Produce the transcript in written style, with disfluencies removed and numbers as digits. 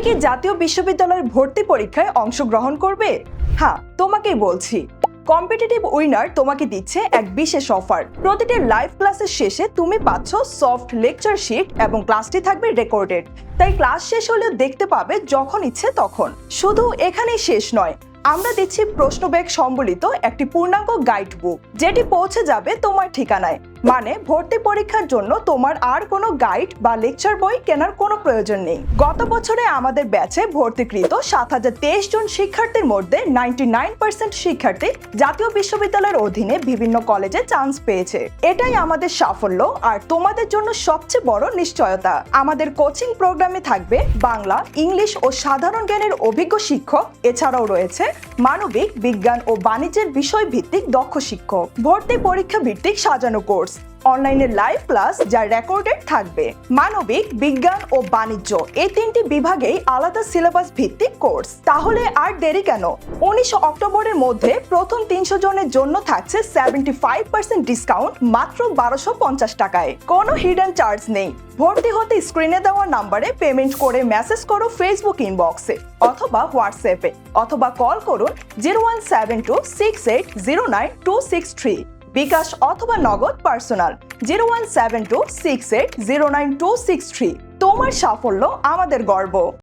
কি জাতীয় বিশ্ববিদ্যালয়ের ভর্তি পরীক্ষায় অংশগ্রহণ করবে? হ্যাঁ, তোমাকেই বলছি। কম্পিটিটিভ উইনার তোমাকে দিচ্ছে এক বিশেষ অফার। প্রতিটি লাইভ ক্লাসের শেষে তুমি পাচ্ছ সফট লেকচার শিট এবং ক্লাসটি থাকবে রেকর্ডেড। তাই ক্লাস শেষ হলেও দেখতে পাবে যখন ইচ্ছে তখন। শুধু এখানেই শেষ নয়, আমরা দিচ্ছি প্রশ্ন ব্যাংক সম্বলিত একটি পূর্ণাঙ্গ গাইড বুক, যেটি পৌঁছে যাবে তোমার ঠিকানায়। মানে ভর্তি পরীক্ষার জন্য তোমার আর কোনো গাইড বা লেকচার বই কেনার কোনো প্রয়োজন নেই। গত বছরে আমাদের ব্যাচে ভর্তিকৃত ৭০২৩ জন শিক্ষার্থীর মধ্যে 99% শিক্ষার্থী জাতীয় বিশ্ববিদ্যালয়ের অধীনে বিভিন্ন কলেজে চান্স পেয়েছে। এটাই আমাদের সাফল্য আর তোমাদের জন্য সবচেয়ে বড় নিশ্চয়তা। আমাদের কোচিং প্রোগ্রামে থাকবে বাংলা, ইংলিশ ও সাধারণ জ্ঞানের অভিজ্ঞ শিক্ষক। এছাড়াও রয়েছে মানবিক, বিজ্ঞান ও বাণিজ্যের বিষয় ভিত্তিক দক্ষ শিক্ষক। ভর্তি পরীক্ষা ভিত্তিক সাজানো কোর্স, অনলাইনে লাইভ ক্লাস যা রেকর্ডেড থাকবে। মানবিক, বিজ্ঞান ও বাণিজ্য এই তিনটি বিভাগেই আলাদা সিলেবাস ভিত্তিক কোর্স। তাহলে আর দেরি কেন? 19 অক্টোবরের মধ্যে প্রথম 300 জনের জন্য থাকছে 75% ডিসকাউন্ট মাত্র 1250 টাকায়। কোনো হিডেন চার্জ নেই। ভর্তি হতে স্ক্রিনে দেওয়া নাম্বারে পেমেন্ট করে মেসেজ করো ফেসবুক ইনবক্সে অথবা হোয়াটসঅ্যাপে, অথবা কল করুন 01726809263। বিকাশ অথবা নগদ পার্সোনাল 01726809263। তোমার সাফল্য আমাদের গর্ব।